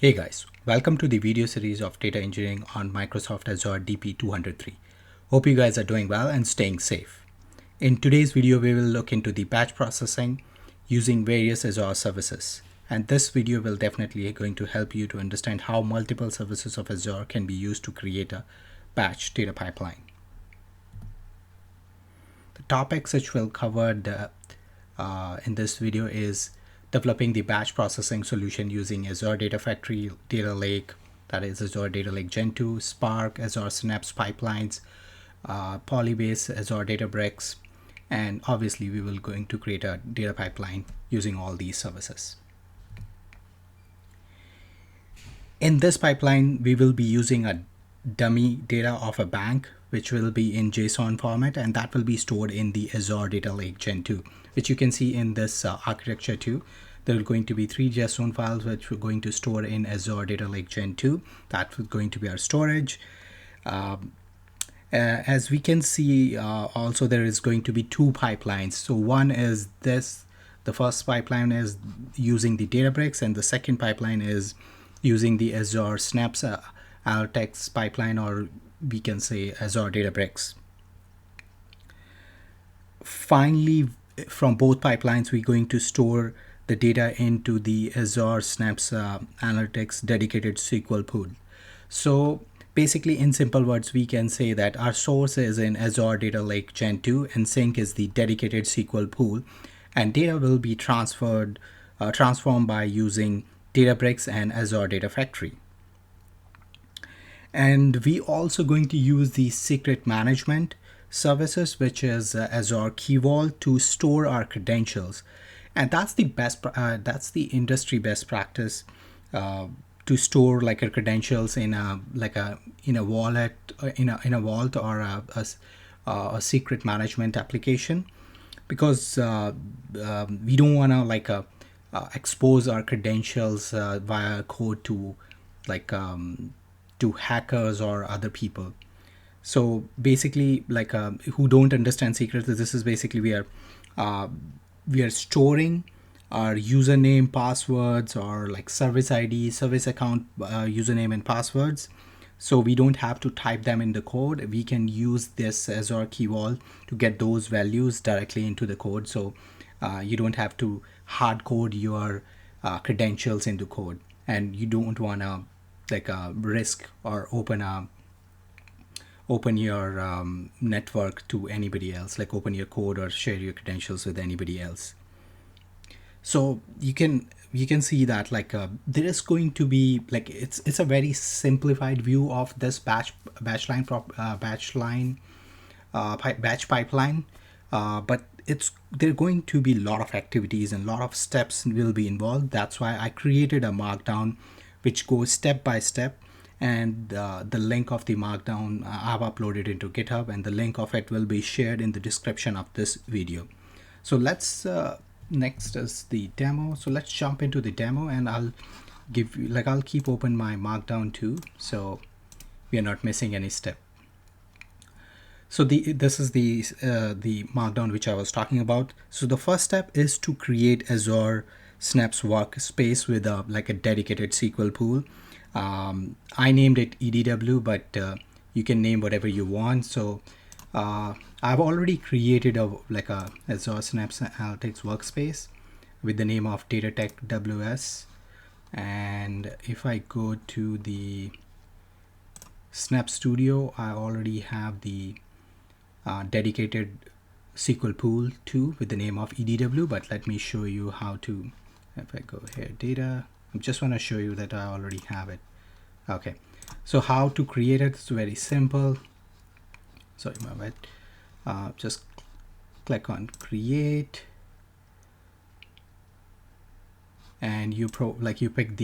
Hey guys, welcome to the video series of data engineering on Microsoft Azure DP 203. Hope you guys are doing well and staying safe. In today's video, we will look into the batch processing using various Azure services. And this video will definitely going to help you to understand how multiple services of Azure can be used to create a batch data pipeline. The topics which we'll cover in this video is developing the batch processing solution using Azure Data Factory, Data Lake, that is Azure Data Lake Gen 2, Spark, Azure Synapse Pipelines, PolyBase, Azure Databricks, and obviously we will going to create a data pipeline using all these services. In this pipeline, we will be using a dummy data of a bank, which will be in JSON format, and that will be stored in the Azure Data Lake Gen 2, which you can see in this architecture too. There are going to be 3 JSON files which we're going to store in Azure Data Lake Gen 2. That's going to be our storage. As we can see, also there is going to be 2 pipelines. So one is this. The first pipeline is using the Databricks, and the second pipeline is using the Azure Synapse Analytics pipeline, or we can say Azure Databricks. Finally, from both pipelines, we're going to store the data into the Azure Synapse Analytics dedicated SQL pool. So basically, in simple words, we can say that our source is in Azure Data Lake Gen 2 and sink is the dedicated SQL pool, and data will be transformed by using Databricks and Azure Data Factory. And we also going to use the secret management services, which is Azure Keyword, to store our credentials. And that's the best, that's the industry best practice to store like our credentials in a wallet, in a vault, or a secret management application, because we don't want to expose our credentials via code to to hackers or other people. So basically, who don't understand secrets, this is basically we are storing our username, passwords, or like service ID, service account username and passwords. So we don't have to type them in the code. We can use this Azure Keyword to get those values directly into the code. So you don't have to hard code your credentials into code, and you don't want to risk or open your network to anybody else, like open your code or share your credentials with anybody else. So you can see that there is going to be it's a very simplified view of this batch pipeline, but there are going to be a lot of activities and a lot of steps will be involved. That's why I created a markdown which goes step by step, and the link of the markdown I've uploaded into GitHub, and the link of it will be shared in the description of this video. So let's next is the demo. So let's jump into the demo, and I'll give you I'll keep open my markdown too, so we are not missing any step. So this is the markdown which I was talking about. So the first step is to create Azure Synapse Workspace with a dedicated SQL pool. I named it EDW, but you can name whatever you want. So I've already created a Azure Synapse Analytics workspace with the name of DataTech WS. And if I go to the Synapse Studio, I already have the dedicated SQL pool too with the name of EDW. But let me show you how to. If I go here, data, I just want to show you that I already have it. Okay, so how to create it is very simple. Sorry, my bad. Just click on create, and you pick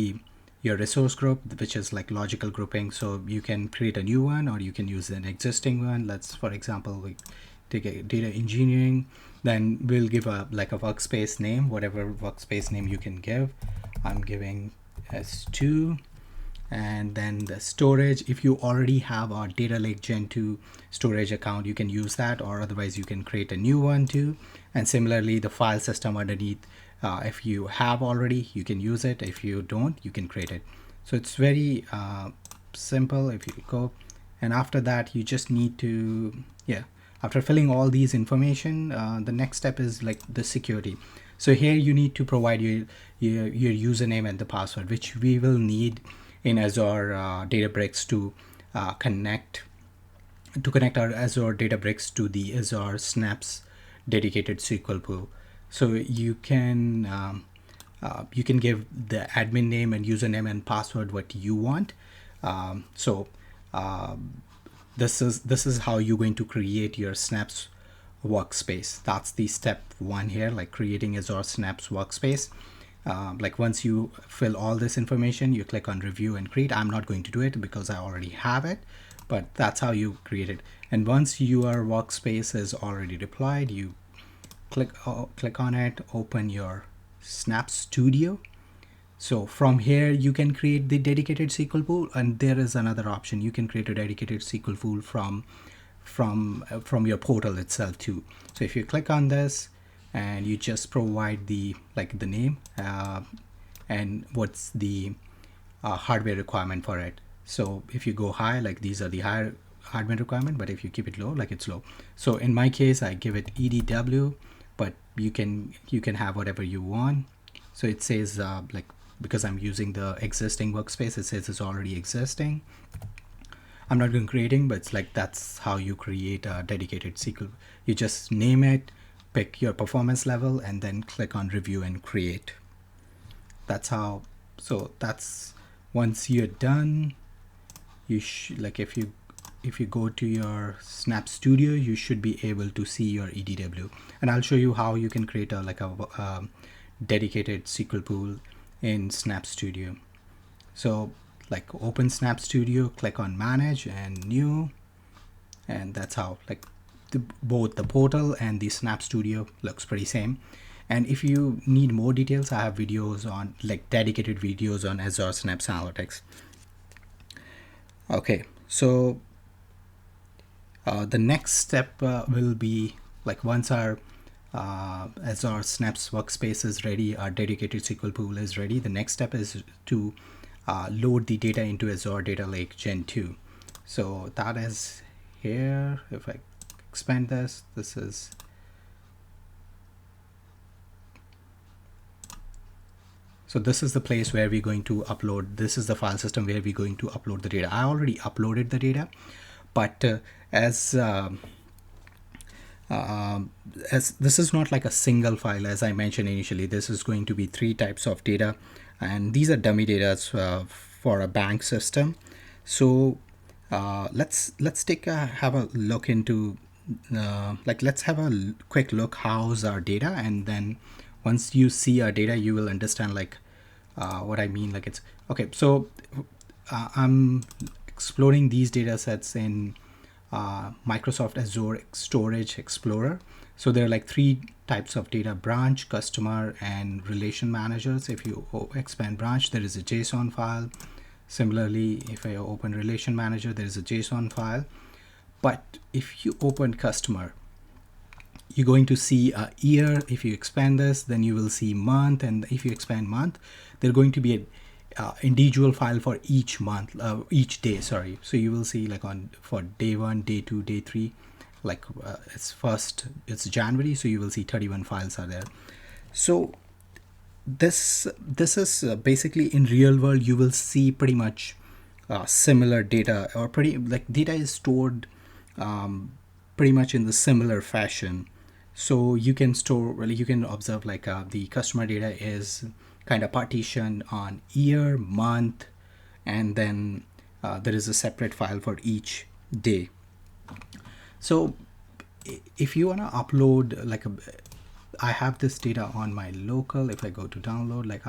your resource group, which is logical grouping. So you can create a new one, or you can use an existing one. Let's, for example, we take a data engineering. Then we'll give a workspace name, whatever workspace name you can give. I'm giving S2. And then the storage, if you already have a Data Lake Gen 2 storage account, you can use that, or otherwise you can create a new one too. And similarly, the file system underneath, if you have already, you can use it. If you don't, you can create it. So it's very simple. If you go, and after that you just need to, yeah, after filling all these information, the next step is like the security. So here you need to provide your username and the password, which we will need in Azure Databricks to connect our Azure Databricks to the Azure Synapse dedicated SQL pool. So you can give the admin name and username and password what you want. This is how you're going to create your Synapse workspace. That's the step one here, like creating Azure Synapse workspace. Like once you fill all this information, you click on review and create. I'm not going to do it because I already have it, but that's how you create it. And once your workspace is already deployed, you click on it, open your Synapse Studio. So from here you can create the dedicated SQL pool, and there is another option. You can create a dedicated SQL pool from your portal itself too. So if you click on this and you just provide the name and what's the hardware requirement for it. So if you go high, like these are the higher hardware requirement, but if you keep it low, like it's low. So in my case, I give it EDW, but you can have whatever you want. So it says like, because I'm using the existing workspace, it says it's already existing. I'm not going to creating, but it's like that's how you create a dedicated SQL. You just name it, pick your performance level, and then click on review and create. That's how. So that's, once you're done, you should, like if you go to your Synapse Studio, you should be able to see your EDW, and I'll show you how you can create a dedicated SQL pool in Synapse Studio. So like open Synapse Studio, click on manage and new, and that's how like both the portal and the Synapse Studio looks pretty same. And if you need more details, I have videos on, like dedicated videos on Azure Synapse Analytics. Okay, so the next step will be like, once our Azure Synapse workspace is ready, our dedicated SQL pool is ready, the next step is to load the data into Azure Data Lake Gen 2. So that is here. If I expand this, this is, so this is the place where we're going to upload. This is the file system where we're going to upload the data. I already uploaded the data, but as this is not like a single file, as I mentioned initially. This is going to be 3 types of data, and these are dummy data for a bank system. So let's have a look into let's have a quick look how's our data, and then once you see our data, you will understand like what I mean. Like it's okay. So I'm exploring these data sets in Microsoft Azure Storage Explorer. So there are like 3 types of data: branch, customer, and relation managers. If you expand branch, there is a JSON file. Similarly, if I open relation manager, there is a JSON file. But if you open customer, you're going to see a year. If you expand this, then you will see month, and if you expand month, there's going to be a individual file for each month, each day, sorry. So you will see like for day 1, day 2, day 3, like it's January, so you will see 31 files are there. So this is basically, in real world you will see pretty much similar data, or pretty like data is stored pretty much in the similar fashion. So you can store, really you can observe like the customer data is kind of partitioned on year, month, and then there is a separate file for each day. So if you want to upload like I have this data on my local. If I go to download, like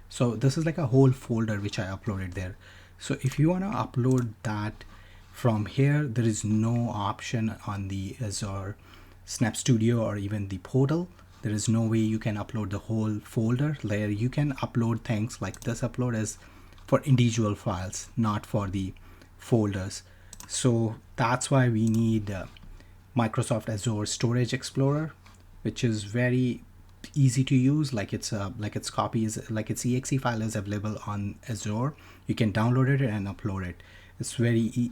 so this is like a whole folder which I uploaded there. So if you want to upload that from here, there is no option on the Azure Synapse Studio or even the portal. There is no way you can upload the whole folder layer. You can upload things like this. Upload is for individual files, not for the folders. So that's why we need Microsoft Azure Storage Explorer, which is very easy to use. Like its copy is like its exe file is available on Azure. You can download it and upload it. It's very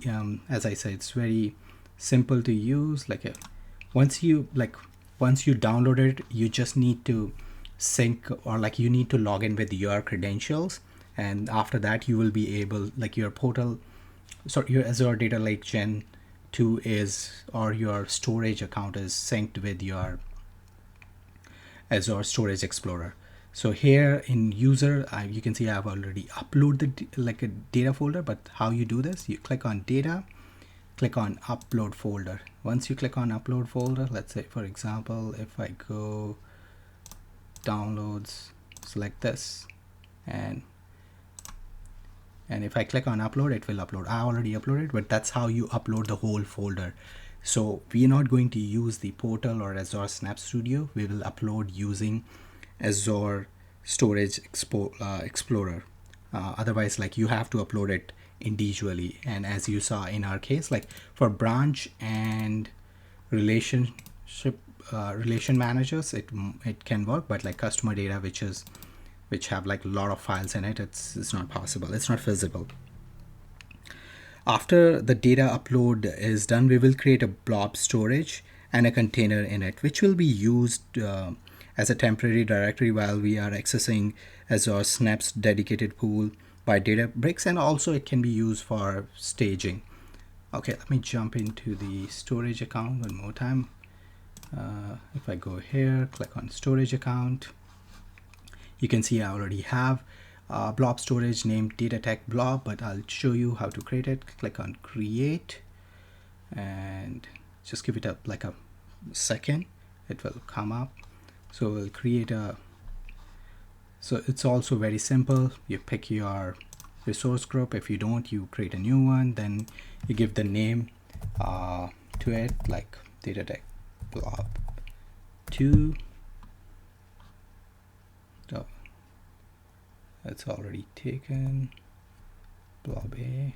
as I said, it's very simple to use. Once you download it, you just need to sync, or like you need to log in with your credentials, and after that you will be able, like your portal, so your Azure Data Lake Gen 2 is, or your storage account is synced with your Azure Storage Explorer. So here in user, you can see I've already uploaded like a data folder. But how you do this, you click on data, click on upload folder. Once you click on upload folder, let's say for example, if I go downloads, select this, and if I click on upload, it will upload. I already uploaded, but that's how you upload the whole folder. So we are not going to use the portal or Azure Synapse Studio. We will upload using Azure Storage Explorer. Otherwise, like you have to upload it individually. And as you saw in our case, like for branch and relation managers, it can work, but like customer data, which have like a lot of files in it, it's not possible. It's not feasible. After the data upload is done, we will create a blob storage and a container in it, which will be used as a temporary directory while we are accessing Azure Synapse dedicated pool by Databricks, and also it can be used for staging. Okay, let me jump into the storage account one more time. If I go here, click on storage account, you can see I already have blob storage named DataTech blob, but I'll show you how to create it. Click on create and just give it like a second, it will come up. So we'll create so it's also very simple. You pick your resource group. If you don't, you create a new one, then you give the name to it, like DataTech blob 2. So it's already taken. Blob A.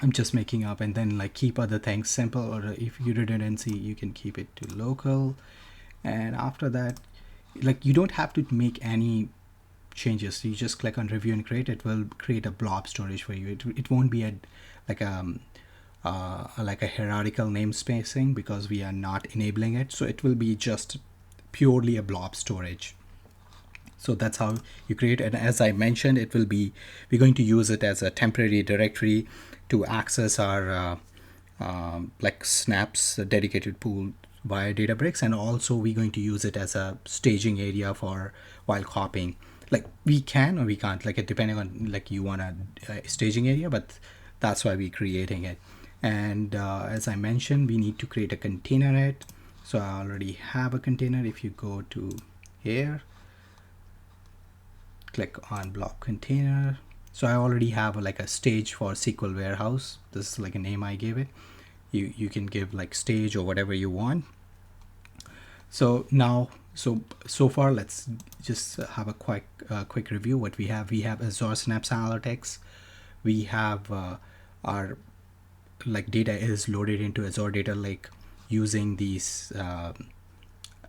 I'm just making up, and then like keep other things simple, or if you redundancy, you can keep it to local. And after that, like you don't have to make any changes. You just click on review and create. It will create a blob storage for you. It won't be like a hierarchical namespacing, because we are not enabling it. So it will be just purely a blob storage. So that's how you create. And as I mentioned, we're going to use it as a temporary directory to access our like Synapse dedicated pool via Databricks, and also we're going to use it as a staging area for while copying. Like we can or we can't, like it depending on like you want a staging area, but that's why we're creating it. And as I mentioned, we need to create a container in it. So I already have a container. If you go to here, click on blob container. So I already have like a stage for SQL warehouse. This is like a name I gave it. You can give like stage or whatever you want. So now, so far, let's just have a quick review. What we have Azure Synapse Analytics. We have our like data is loaded into Azure Data Lake using these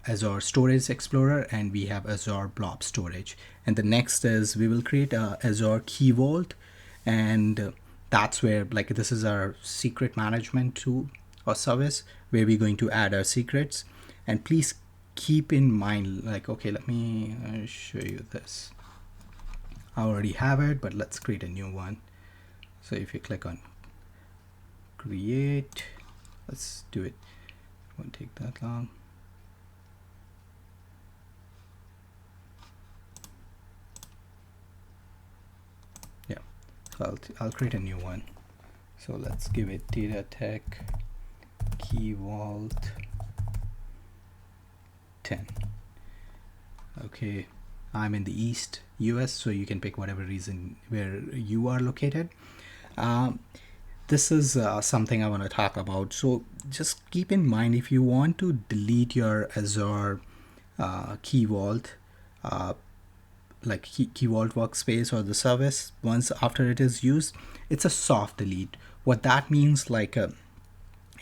Azure Storage Explorer, and we have Azure Blob Storage. And the next is we will create a Azure Keyword, and that's where like this is our secret management tool or service where we're going to add our secrets. And please keep in mind, like, okay, let me show you this. I already have it, but let's create a new one. So if you click on create, let's do it. It won't take that long. Yeah, so I'll create a new one. So let's give it DataTech Keyword 10. Okay, I'm in the East US, so you can pick whatever reason where you are located. This is something I want to talk about. So just keep in mind, if you want to delete your Azure Keyword, like Keyword workspace or the service, once after it is used, it's a soft delete. What that means, like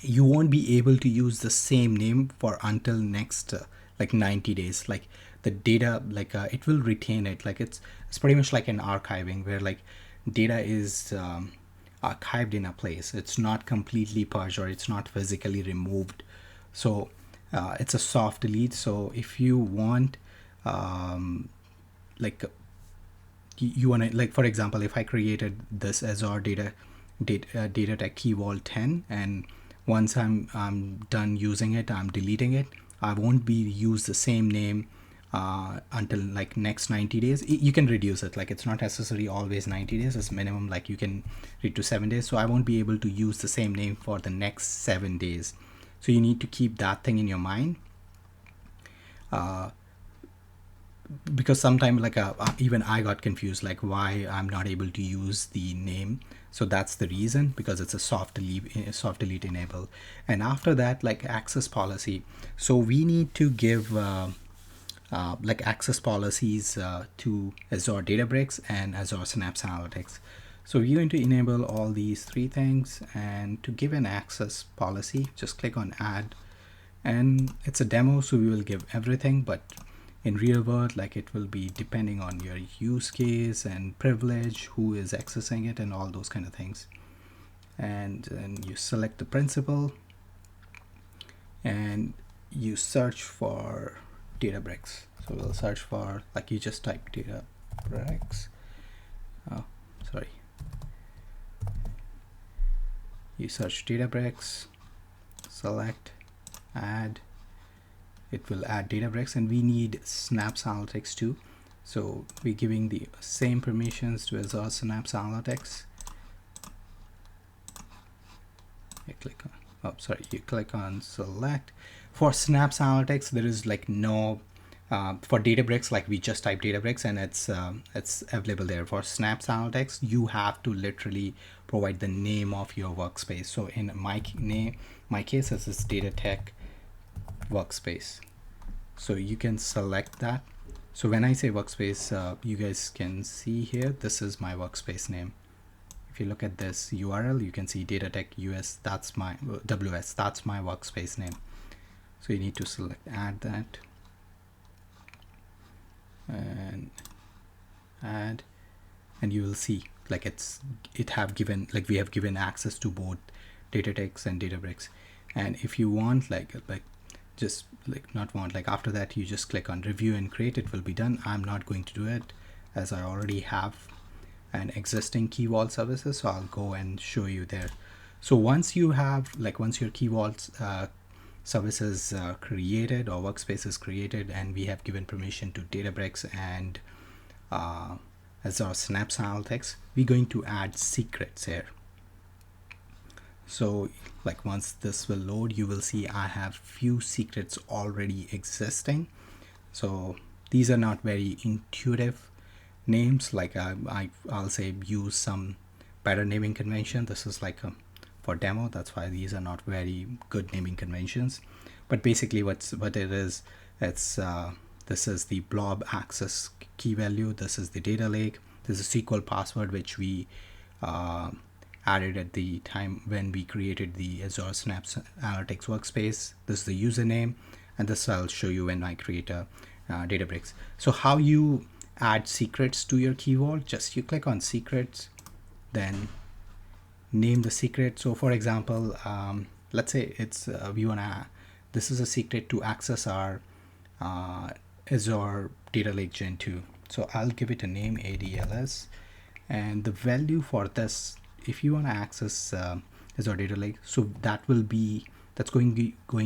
you won't be able to use the same name for until next like 90 days. Like the data, like it will retain it. Like it's pretty much like an archiving where like data is archived in a place. It's not completely purged or it's not physically removed. So it's a soft delete. So if you want like you want to, like for example, if I created this Azure data tech key vault 10, and once I'm done using it, I'm deleting it. I won't be use the same name until like next 90 days. You can reduce it, like it's not necessary always 90 days. It's minimum, like you can read to 7 days. So I won't be able to use the same name for the next 7 days. So you need to keep that thing in your mind. Because sometimes like even I got confused, like why I'm not able to use the name. So that's the reason, because it's a soft delete enable. And after that, like access policy. So we need to give like access policies to Azure Databricks and Azure Synapse Analytics. So we're going to enable all these three things, and to give an access policy, just click on add. And it's a demo, so we will give everything, but in real world, like it will be depending on your use case and privilege, who is accessing it, and all those kind of things. And then you select the principal and you search for Databricks. So we'll search for, like you just type Databricks. Oh, sorry. You search Databricks, select, add. It will add Databricks, and we need Synapse Analytics too. So we're giving the same permissions to Azure Synapse Analytics. You click on, you click on select. For Synapse Analytics, there is like no, for Databricks, like we just type Databricks and it's available there. For Synapse Analytics, you have to literally provide the name of your workspace. So in my case, this is Data Tech Workspace. So you can select that. So when I say workspace, you guys can see here, this is my workspace name. If you look at this URL, you can see Data Tech US, that's my WS, that's my workspace name. So you need to select add that and add, and you will see like we have given access to both Data Techs and Databricks. And if you want after that, you just click on review and create, it will be done. I'm not going to do it as I already have an existing key vault services, so I'll go and show you there. So once you have, once your key vault services created or workspace is created, and we have given permission to Databricks and Azure Synapse Analytics, we're going to add secrets here. So once this will load, you will see I have few secrets already existing. So these are not very intuitive names. I'll say use some better naming convention. This is for demo, that's why these are not very good naming conventions. But basically what it is, this is the blob access key value, this is the data lake, this is a SQL password which we added at the time when we created the Azure Synapse Analytics workspace. This is the username, and this I'll show you when I create a Databricks. So how you add secrets to your key vault, just you click on secrets, then name the secret. So for example, let's say it's this is a secret to access our Azure Data Lake Gen 2. So I'll give it a name, ADLS, and the value for this, if you want to access Azure Data Lake, so that's going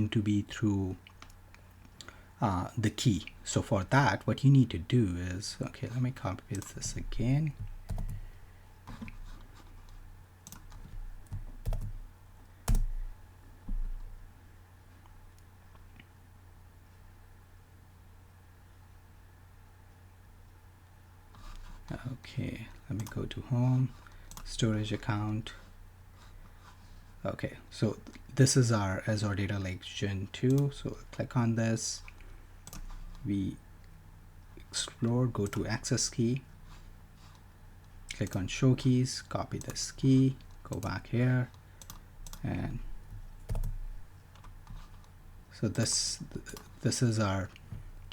to be through the key. So for that, what you need to do is, okay, let me copy paste this again. Okay, let me go to home, storage account. Okay, so this is our Azure Data Lake Gen 2. So click on this, we explore, go to access key, click on show keys, copy this key, go back here, and so this is our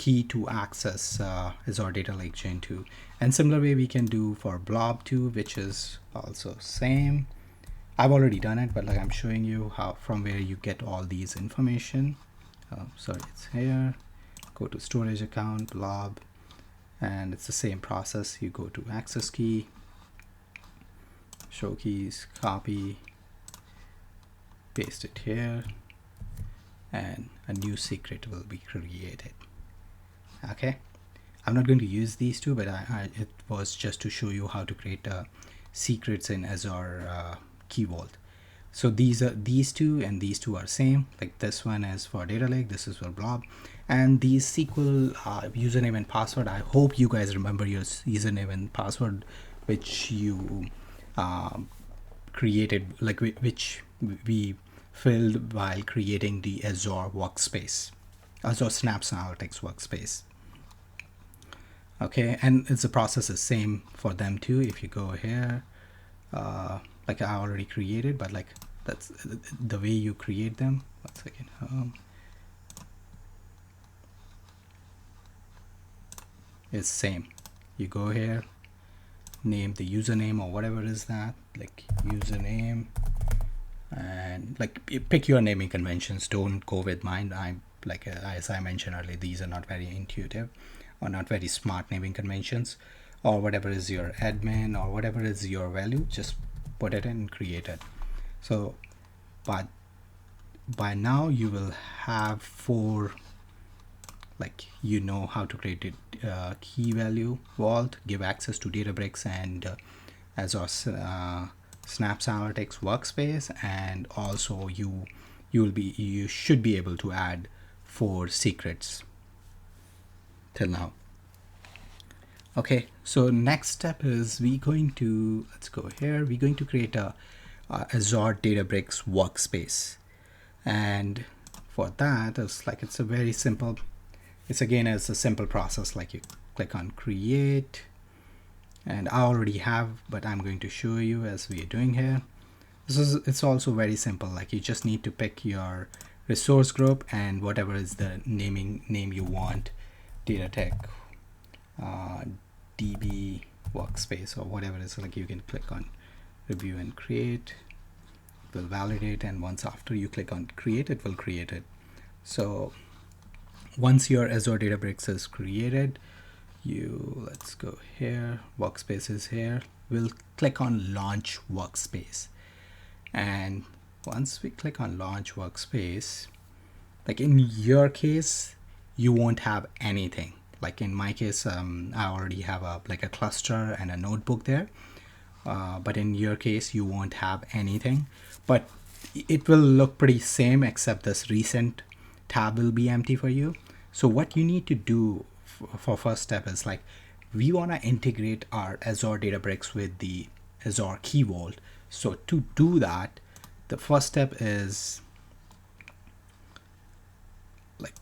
key to access Azure Data Lake Gen 2. And similar way we can do for Blob 2, which is also same. I've already done it, but like I'm showing you how from where you get all these information. Sorry, it's here. Go to storage account, Blob, and it's the same process. You go to access key, show keys, copy, paste it here, and a new secret will be created. Okay, I'm not going to use these two, but it was just to show you how to create secrets in Azure Keyword. So these two and these two are same. Like this one is for data lake, this is for Blob, and these SQL username and password. I hope you guys remember your username and password, which you created, like which we filled while creating the Azure Workspace, Azure Synapse Analytics Workspace. Okay, and the process is same for them too. If you go here, like I already created, but like that's the way you create them. 1 second. It's same. You go here, name the username or whatever is that, like username, and like pick your naming conventions. Don't go with mine. I'm like as I mentioned earlier, these are not very intuitive or not very smart naming conventions, or whatever is your admin or whatever is your value, just put it in and create it. So but by now you will have 4, like you know how to create it, key value vault, give access to Databricks and Azure Synapse Analytics Workspace, and also you should be able to add 4 secrets till now. Okay, so next step is let's go here, we're going to create a Azure Databricks workspace. And for that, it's a very simple, it's a simple process. Like you click on create, and I already have, but I'm going to show you as we are doing here. It's also very simple. Like you just need to pick your resource group and whatever is the name you want, data tech, DB workspace, or whatever it is. Like you can click on review and create, it will validate, and once after you click on create, it will create it. So once your Azure Databricks is created, let's go here, workspace is here, we'll click on launch workspace. And once we click on launch workspace, like in your case you won't have anything. Like in my case, I already have a cluster and a notebook there, but in your case you won't have anything, but it will look pretty same, except this recent tab will be empty for you. So what you need to do for first step is, like, we want to integrate our Azure Databricks with the Azure Keyword. So to do that, the first step is, like,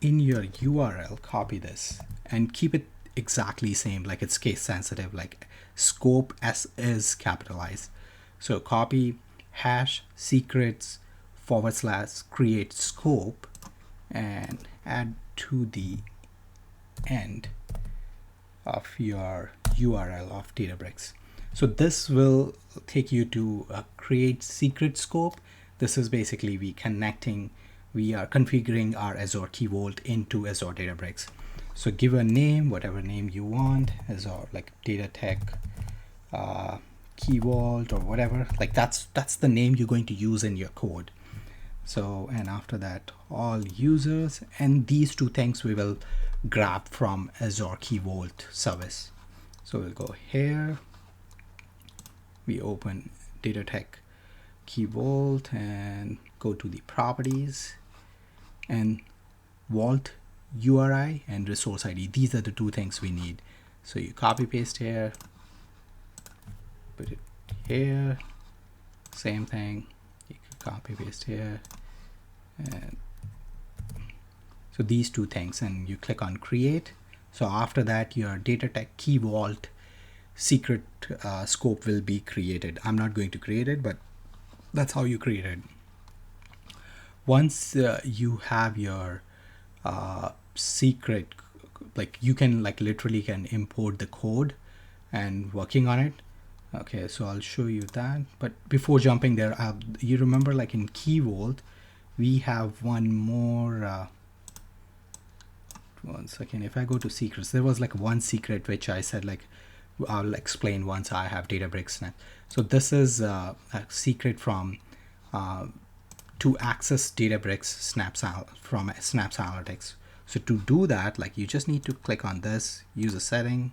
in your URL, copy this and keep it exactly same, like it's case sensitive, like scope S is capitalized. So copy hash secrets / create scope and add to the end of your URL of Databricks. So this will take you to create secret scope. This is basically we are configuring our Azure Keyword into Azure Databricks. So give a name, whatever name you want, Azure, like data tech Keyword or whatever, like that's the name you're going to use in your code. So, and after that, all users, and these 2 things we will grab from Azure Keyword service. So we'll go here, we open data tech Keyword and go to the properties and vault URI and resource ID. These are the 2 things we need. So you copy paste here, put it here, same thing, you can copy paste here, and so these 2 things, and you click on create. So after that, your data tech key vault secret scope will be created. I'm not going to create it, but that's how you create it. Once you have your secret, like you can like literally can import the code and working on it. Okay, so I'll show you that. But before jumping there, you remember like in Keyword, we have one more. One second. If I go to secrets, there was like one secret which I said like I'll explain once I have Databricks now. So this is a secret from to access Databricks from Synapse Analytics. So to do that, like you just need to click on this, use a setting,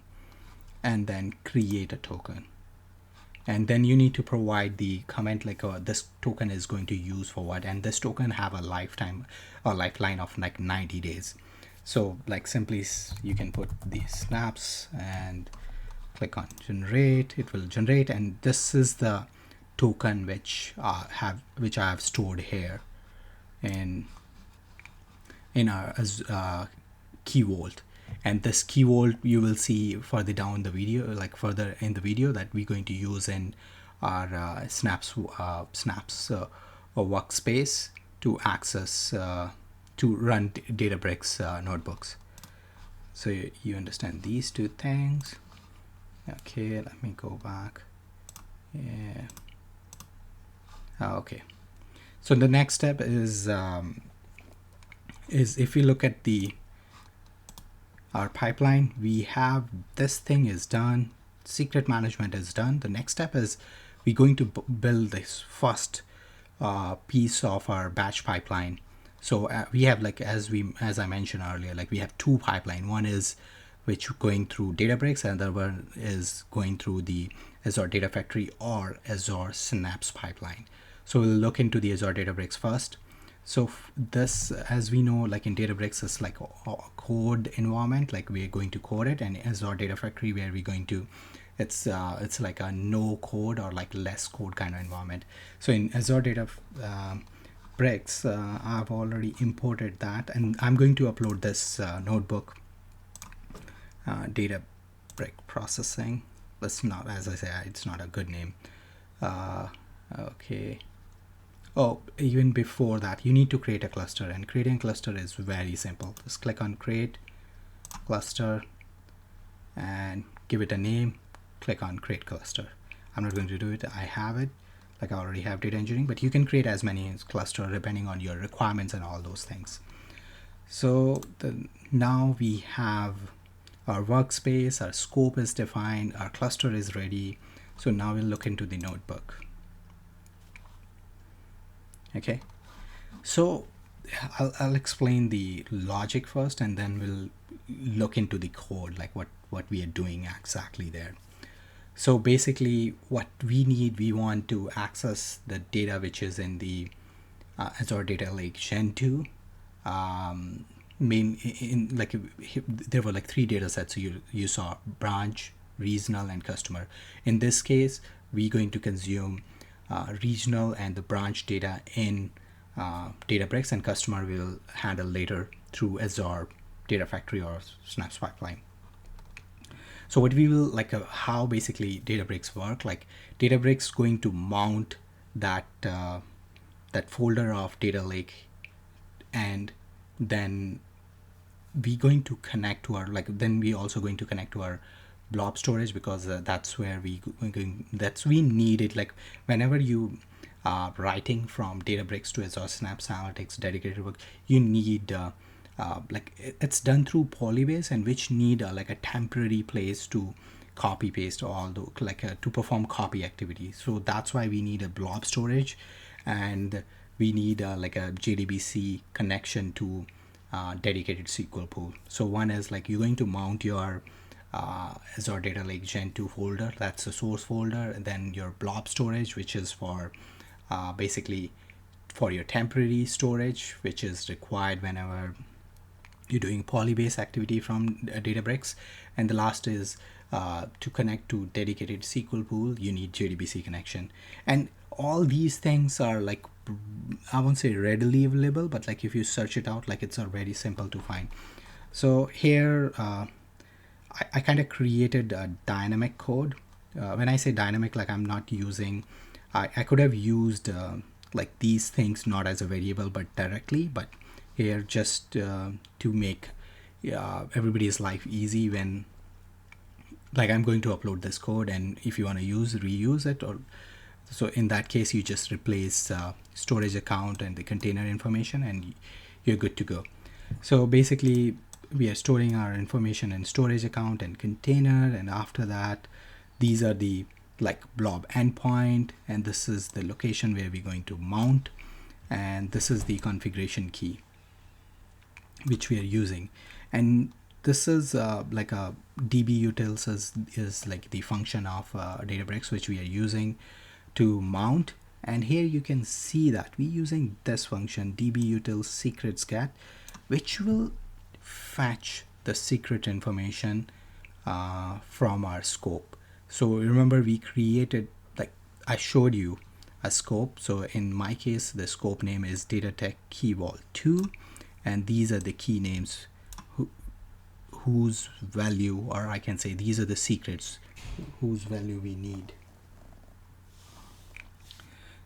and then create a token. And then you need to provide the comment like this token is going to use for what, and this token have a lifeline of like 90 days. So like simply you can put the snaps and click on generate. It will generate, and this is the token which I have stored here in our Keyword. And this Keyword you will see further down the video, like further in the video, that we're going to use in our Synapse Workspace to access to run Databricks notebooks. So you understand these two things. Okay, let me go back. Yeah. Okay. So the next step is if we look at our pipeline, we have this thing is done, secret management is done. The next step is we're going to build this first piece of our batch pipeline. So we have like as I mentioned earlier, like we have two pipeline. One is which going through Databricks, and the other one is going through the Azure Data Factory or Azure Synapse Pipeline. So we'll look into the Azure Databricks first. So this, as we know, like in Databricks, is like a code environment, like we're going to code it, and Azure Data Factory where we're going to, it's like a no code or like less code kind of environment. So in Azure Databricks, I've already imported that, and I'm going to upload this notebook, Databrick processing. That's not, as I say, it's not a good name. Okay. Oh, even before that, you need to create a cluster, and creating a cluster is very simple. Just click on create cluster and give it a name. Click on create cluster. I'm not going to do it. I have it. Like I already have data engineering, but you can create as many as cluster depending on your requirements and all those things. So now we have our workspace, our scope is defined, our cluster is ready. So now we'll look into the notebook. Okay, so I'll explain the logic first, and then we'll look into the code, like what we are doing exactly there. So basically what we need, we want to access the data which is in the Azure Data Lake Gen 2. There were like three data sets. So you saw branch, regional, and customer. In this case, we're going to consume regional and the branch data in Databricks, and customer will handle later through Azure Data Factory or Synapse Pipeline. So what we will how basically Databricks work, like Databricks going to mount that that folder of data lake, and then we going to connect to our then we also going to connect to our blob storage, because that's where we need it. Like whenever you are writing from Databricks to Azure Synapse Analytics dedicated work, you need it's done through PolyBase, and which need like a temporary place to copy paste all the to perform copy activity. So that's why we need a blob storage, and we need like a JDBC connection to dedicated SQL pool. So one is like you're going to mount your Azure Data Lake Gen 2 folder, that's the source folder, and then your blob storage, which is for basically for your temporary storage, which is required whenever you're doing PolyBase activity from Databricks. And the last is to connect to dedicated SQL pool, you need JDBC connection. And all these things are like, I won't say readily available, but like if you search it out, like it's very simple to find. So here I kind of created a dynamic code. When I say dynamic, like I'm not using, I could have used like these things not as a variable but directly, but here just to make everybody's life easy when, like, I'm going to upload this code, and if you want to reuse it, or so in that case you just replace storage account and the container information, and you're good to go. So basically we are storing our information in storage account and container, and after that these are the like blob endpoint, and this is the location where we're going to mount, and this is the configuration key which we are using. And this is like a db utils is like the function of Databricks which we are using to mount. And here you can see that we're using this function db utils secrets get, which will fetch the secret information from our scope. So remember, we created, like I showed you a scope. So in my case the scope name is datatech key vault 2, and these are the key names whose value, or I can say these are the secrets whose value we need.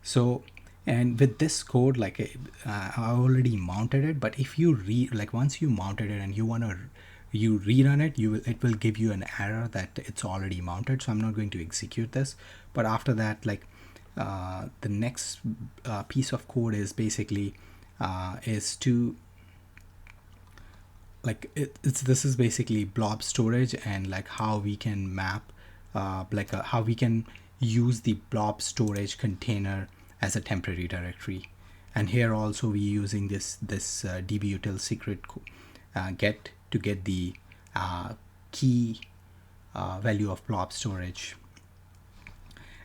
So, and with this code, like I already mounted it, but if you once you mounted it and you rerun it, it will give you an error that it's already mounted. So I'm not going to execute this, but after that, like the next piece of code is basically is to like this is basically blob storage, and like how we can map how we can use the blob storage container as a temporary directory. And here also we're using this dbutil secret get to get the key value of blob storage.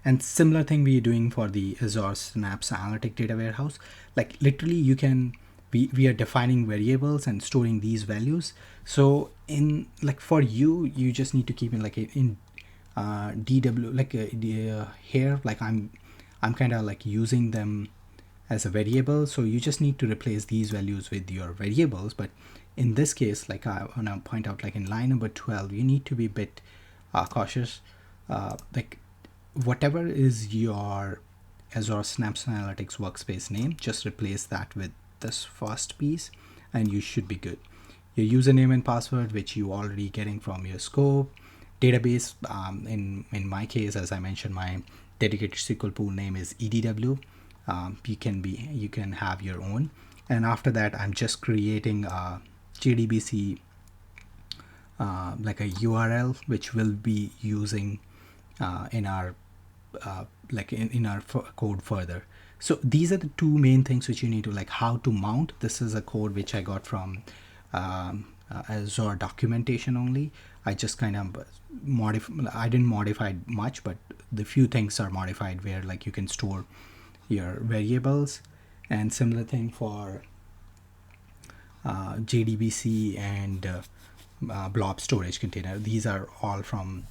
And similar thing we're doing for the Azure Synapse Analytic Data Warehouse. Like literally you can, we are defining variables and storing these values. So in like for you just need to keep in like in DW, like here, like I'm kind of like using them as a variable. So you just need to replace these values with your variables. But in this case, like I want to point out, like in line number 12, you need to be a bit cautious. Like whatever is your Azure Synapse Analytics workspace name, just replace that with this first piece and you should be good. Your username and password, which you already getting from your scope. Database, in my case, as I mentioned, my dedicated SQL pool name is EDW. You can have your own. And after that, I'm just creating a JDBC like a URL which will be using in our in our code further. So these are the two main things which you need to, like how to mount. This is a code which I got from Azure Documentation only. I just kind of I didn't modify much, but the few things are modified where like you can store your variables. And similar thing for JDBC and blob storage container. These are all from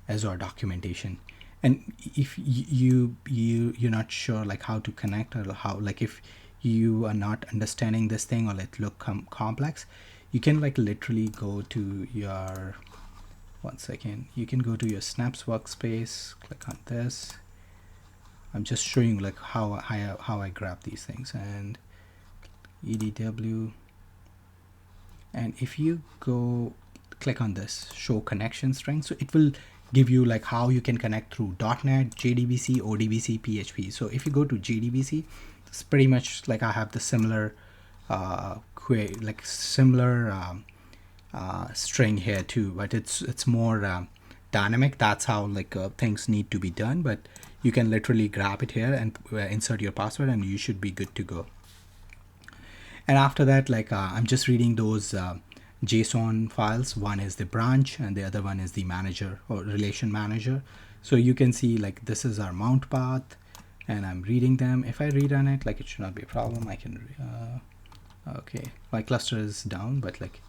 Azure Documentation. And if you're not sure like how to connect, or how, like if you are not understanding this thing or it look complex, you can like literally go to your, one second, you can go to your Synapse workspace, click on this. I'm just showing like how I grab these things, and EDW, and if you go click on this show connection strength, so it will give you like how you can connect through .NET, JDBC, ODBC, PHP. So if you go to JDBC, it's pretty much like I have the similar string here too, but it's more dynamic. That's how like things need to be done, but you can literally grab it here and insert your password and you should be good to go. And after that, like I'm just reading those JSON files. One is the branch and the other one is the manager or relation manager. So you can see like this is our mount path and I'm reading them. If I rerun it, like it should not be a problem. I can okay, my cluster is down, but like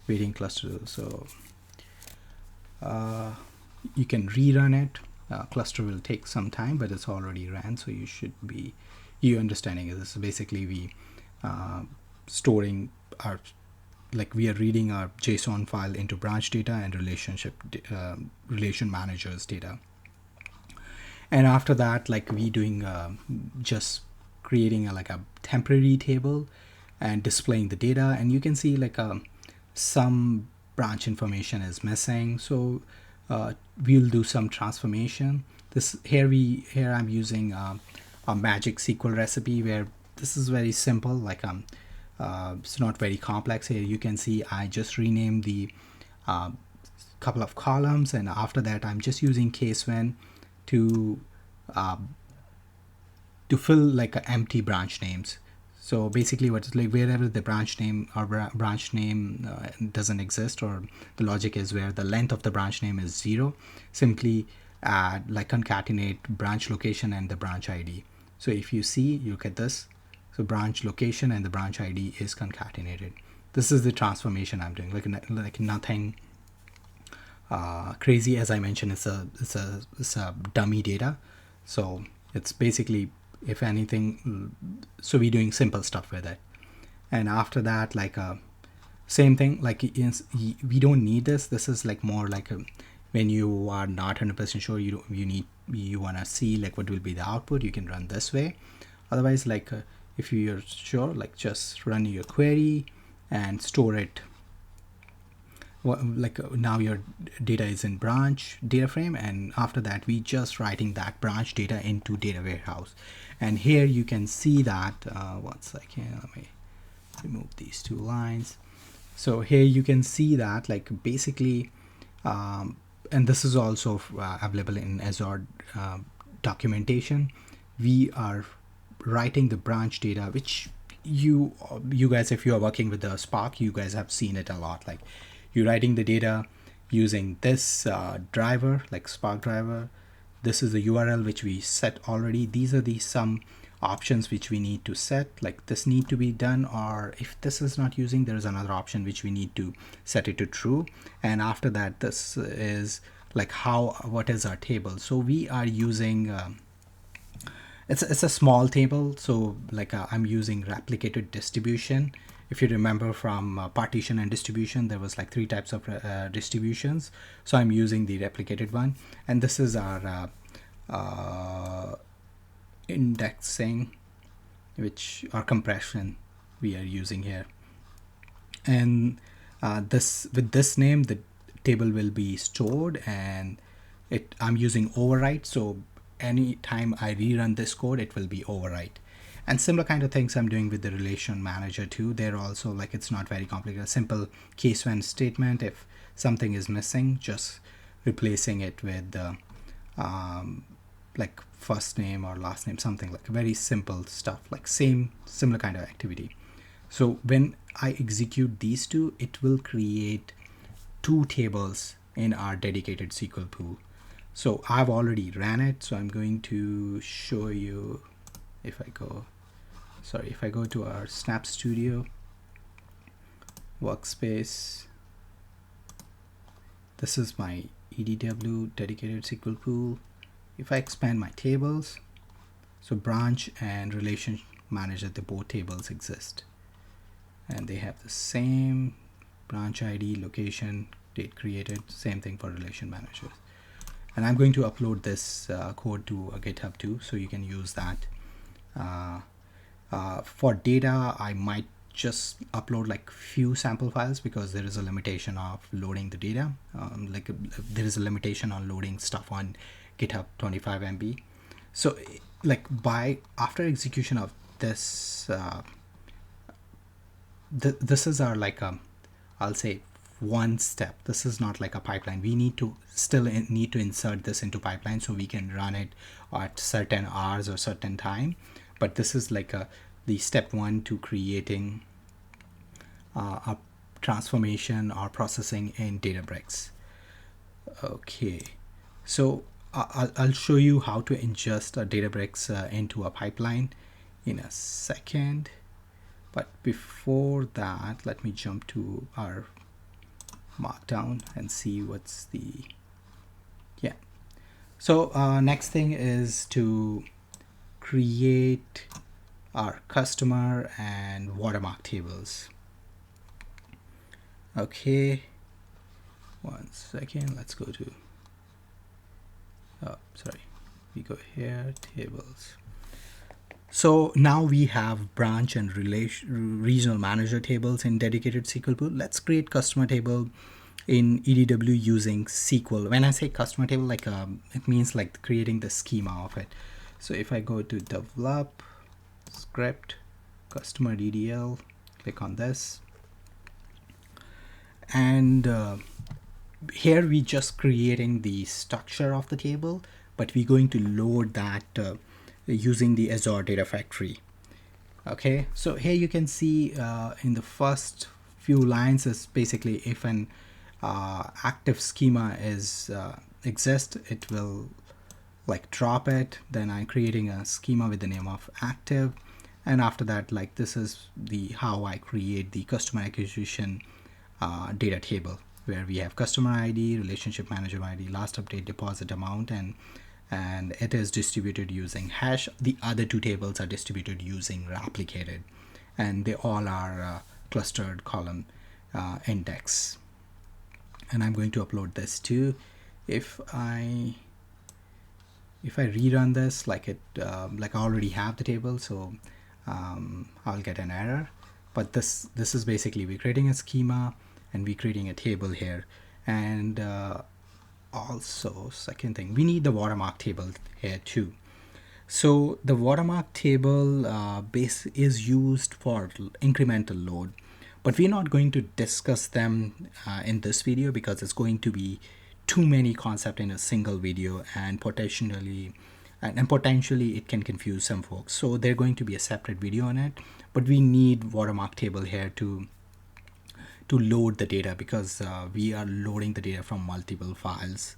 waiting cluster, so you can rerun it. Cluster will take some time, but it's already ran, so you should be understanding it. This is basically we storing our, like we are reading our JSON file into branch data and relation managers data. And after that, like we doing just creating like a temporary table and displaying the data. And you can see like some branch information is missing, so we'll do some transformation. Here I'm using a magic SQL recipe where this is very simple, like it's not very complex. Here you can see I just renamed the couple of columns, and after that I'm just using case when to fill like empty branch names. So basically what it's like, wherever the branch name or branch name doesn't exist, or the logic is where the length of the branch name is 0, simply add like concatenate branch location and the branch ID. So if you see, you look at this, so branch location and the branch ID is concatenated. This is the transformation I'm doing, like nothing crazy. As I mentioned, it's a dummy data, so it's basically, if anything, so we're doing simple stuff with it. And after that, like same thing, like we don't need this. This is like more like when you are not 100% sure, you want to see like what will be the output, you can run this way. Otherwise, like if you're sure, like just run your query and store it. Like now your data is in branch data frame, and after that we just writing that branch data into data warehouse. And here you can see that 1 second, let me remove these 2 lines. So here you can see that like basically and this is also available in Azure Documentation. We are writing the branch data, which you guys, if you are working with the Spark, you guys have seen it a lot. Like you're writing the data using this driver, like Spark driver. This is the URL which we set already. These are the some options which we need to set, like this need to be done, or if this is not using, there is another option which we need to set it to true. And after that, this is like what is our table. So we are using it's a small table, so like I'm using replicated distribution. If you remember from partition and distribution, there was like 3 types of distributions. So I'm using the replicated one, and this is our indexing, which our compression we are using here. And this, with this name, the table will be stored, and I'm using overwrite. So anytime I rerun this code, it will be overwrite. And similar kind of things I'm doing with the relation manager too. They're also like, it's not very complicated. A simple case when statement. If something is missing, just replacing it with like first name or last name, something like very simple stuff, like similar kind of activity. So when I execute these 2, it will create 2 tables in our dedicated SQL pool. So I've already ran it, so I'm going to show you. If I go to our Synapse Studio workspace, this is my EDW dedicated SQL pool. If I expand my tables, so branch and relation manager, the both tables exist, and they have the same branch ID, location, date created, same thing for relation managers. And I'm going to upload this code to a GitHub too, so you can use that. For data, I might just upload like few sample files, because there is a limitation of loading the data. There is a limitation on loading stuff on GitHub 25 MB. So like after execution of this, this is our like I'll say one step. This is not like a pipeline. We need to need to insert this into pipeline so we can run it at certain hours or certain time. But this is like the step 1 to creating a transformation or processing in Databricks. Okay, so I'll show you how to ingest a Databricks into a pipeline in a second. But before that, let me jump to our Markdown and see what's the, yeah. So next thing is to create our customer and watermark tables. Okay, 1 second, let's go to, we go here, tables. So now we have branch and regional manager tables in dedicated SQL pool. Let's create customer table in EDW using SQL. When I say customer table, like it means like creating the schema of it. So if I go to develop script customer DDL, click on this, and here we just creating the structure of the table, but we're going to load that using the Azure Data Factory. Okay, so here you can see in the first few lines is basically if an active schema is exists, it will like drop it. Then I'm creating a schema with the name of active, and after that, like this is the how I create the customer acquisition data table, where we have customer ID, relationship manager ID, last update, deposit amount, and it is distributed using hash. The other two tables are distributed using replicated, and they all are clustered column index. And I'm going to upload this too. If I rerun this, like it like I already have the table, so I'll get an error. But this is basically we're creating a schema and we're creating a table here. And also, second thing, we need the watermark table here too. So the watermark table base is used for incremental load, but we're not going to discuss them in this video because it's going to be too many concepts in a single video, and potentially it can confuse some folks. So they're going to be a separate video on it, but we need watermark table here to load the data because we are loading the data from multiple files.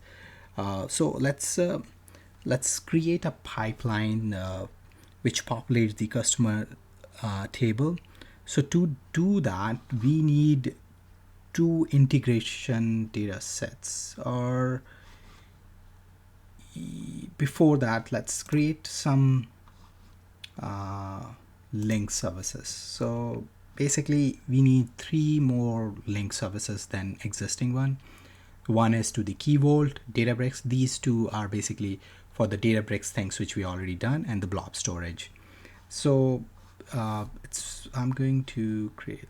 So let's create a pipeline which populates the customer table. So to do that, we need two integration data sets, or before that, let's create some link services. So basically we need 3 more link services than existing one. One is to the Keyword, Databricks. These two are basically for the Databricks things which we already done, and the Blob Storage. So I'm going to create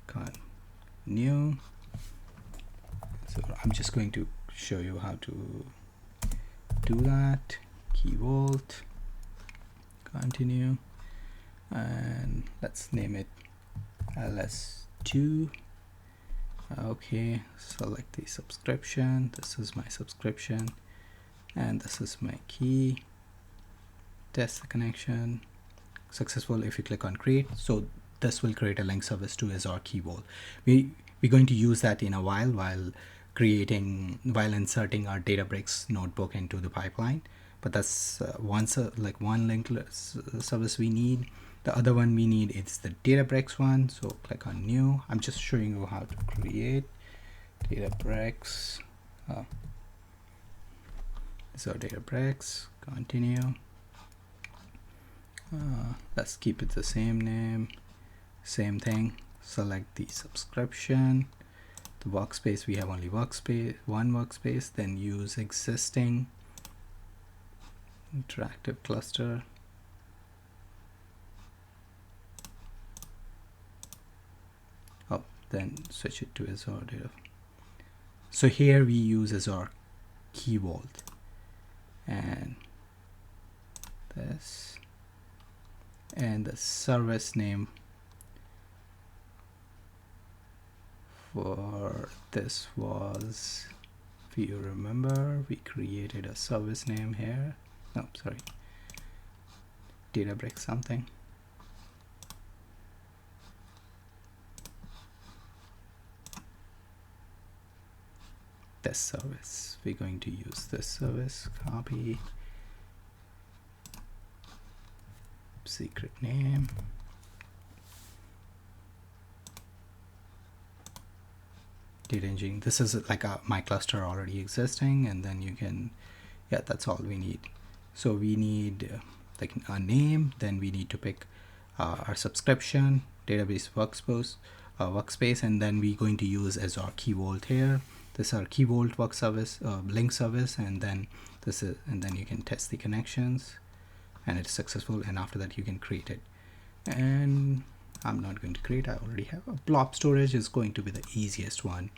new. So I'm just going to show you how to do that. Keyword, continue, and let's name it ls2. Okay, select the subscription. This is my subscription, and this is my key. Test the connection. Successful if you click on create. So this will create a link service to Azure Keyword. We're going to use that in a while inserting our Databricks notebook into the pipeline. But that's one link service we need. The other one we need is the Databricks one. So click on new. I'm just showing you how to create Databricks. So Databricks, continue. Let's keep it the same name, same thing. Select the subscription. The workspace, we have only one workspace. Then use existing interactive cluster. Then switch it to Azure Data. So here we use Azure Keyword, and this, and the service name for this was, if you remember, we created a service name here. No, sorry, Databricks something. This service, we're going to use this service. Copy, secret name, data engineering. This is like my cluster already existing, and then you can, yeah, that's all we need. So we need like a name, then we need to pick our subscription, database workspace, and then we're going to use Azure Keyword here. This is our Keyword work service, link service, and then this is, and then you can test the connections, and it's successful. And after that, you can create it. And I'm not going to create, I already have a blob storage is going to be the easiest one.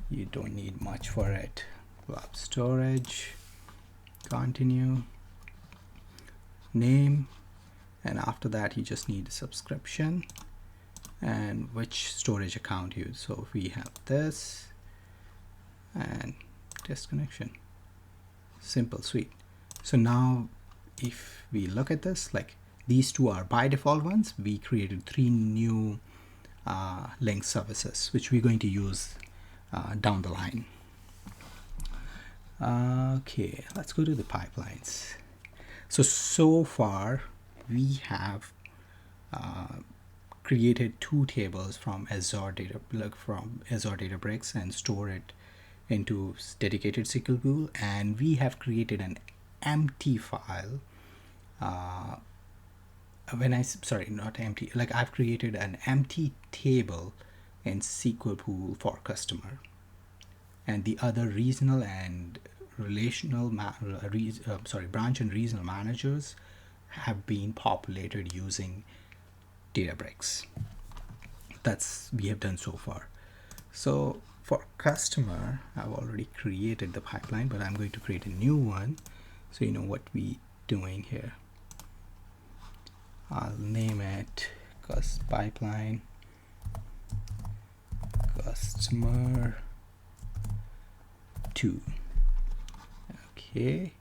You don't need much for it. Blob storage, continue, name, and after that you just need a subscription and which storage account you use. So we have this and test connection. Simple, sweet. So now if we look at this, like these two are by default ones. We created 3 new link services which we're going to use down the line. Okay, let's go to the pipelines. So far we have created 2 tables from Azure Databricks and store it into dedicated SQL pool, and we have created an empty file. Not empty, like I've created an empty table in SQL pool for customer, and the other regional and relational branch and regional managers have been populated using Databricks. That's we have done so far. So for customer, I've already created the pipeline, but I'm going to create a new one so you know what we doing here. I'll name it pipeline customer 2. Okay,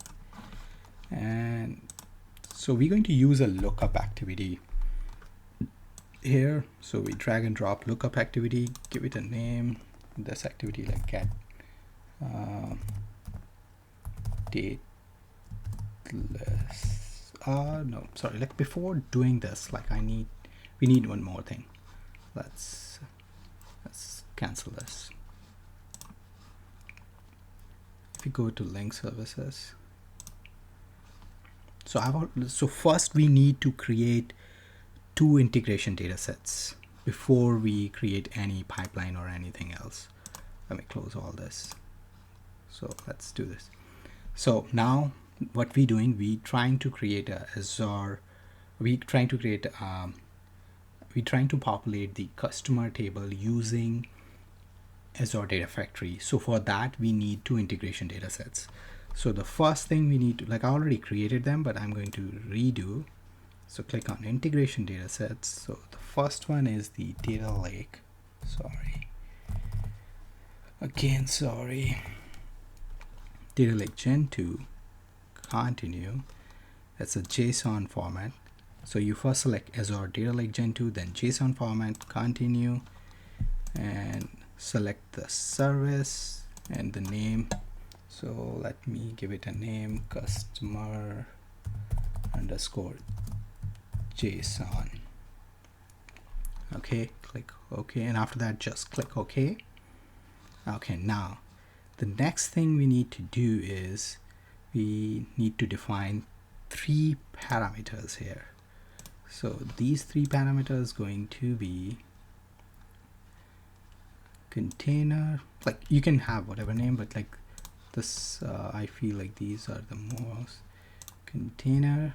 and so we're going to use a lookup activity here. So we drag and drop lookup activity, give it a name, this activity like get dateless. No, sorry, like before doing this, like we need one more thing. Let's cancel this. If we go to link services, so first we need to create 2 integration datasets before we create any pipeline or anything else. Let me close all this. So let's do this. So now what we doing, we trying to create a Azure, we trying to populate the customer table using Azure Data Factory. So for that we need 2 integration datasets. So the first thing we need to, like I already created them, but I'm going to redo. So click on integration datasets. So the first one is the data lake. Data lake Gen 2, continue. That's a JSON format. So you first select Azure Data Lake Gen 2, then JSON format, continue, and select the service and the name. So let me give it a name, customer underscore JSON. Okay, click OK, and after that just click OK. Okay, now the next thing we need to do is we need to define 3 parameters here. So these 3 parameters going to be container, like you can have whatever name, but like this I feel like these are the most. Container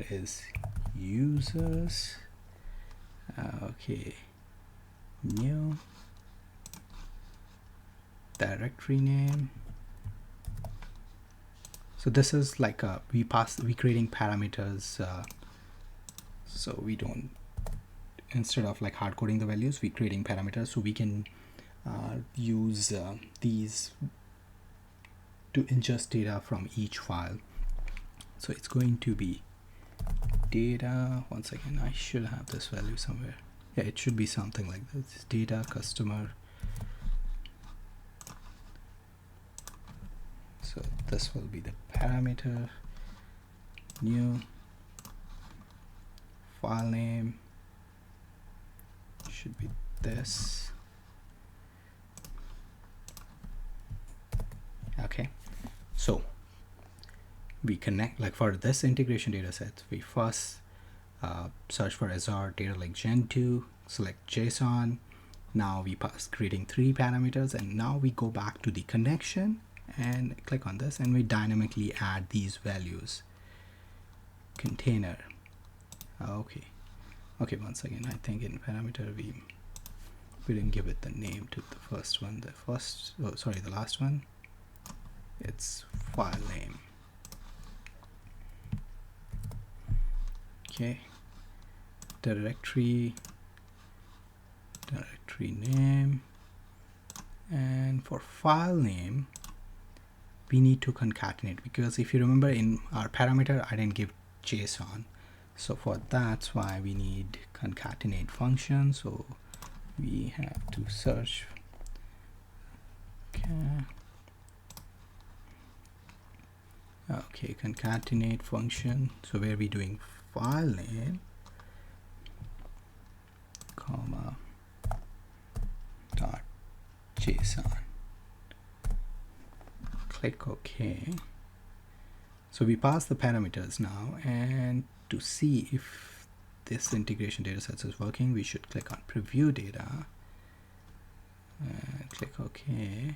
is users. Okay, new directory name. So this is like we creating parameters, so we don't, instead of like hard coding the values, we creating parameters so we can use these to ingest data from each file. So it's going to be data, one second, I should have this value somewhere. Yeah, it should be something like this, data customer. So this will be the parameter, new file name should be this. Okay, so we connect, like for this integration data set, we first search for Azure Data Lake Gen 2, select JSON. Now we pass creating 3 parameters, and now we go back to the connection and click on this, and we dynamically add these values. Container Okay, once again, I think in parameter we didn't give it the name to the first one. The last one, it's file name. Okay, directory name, and for file name we need to concatenate, because if you remember in our parameter I didn't give JSON, so for that's why we need concatenate function. So we have to search okay, concatenate function, so where we doing file name comma dot JSON. Click OK. So we pass the parameters now, and to see if this integration datasets is working, we should click on preview data and click OK.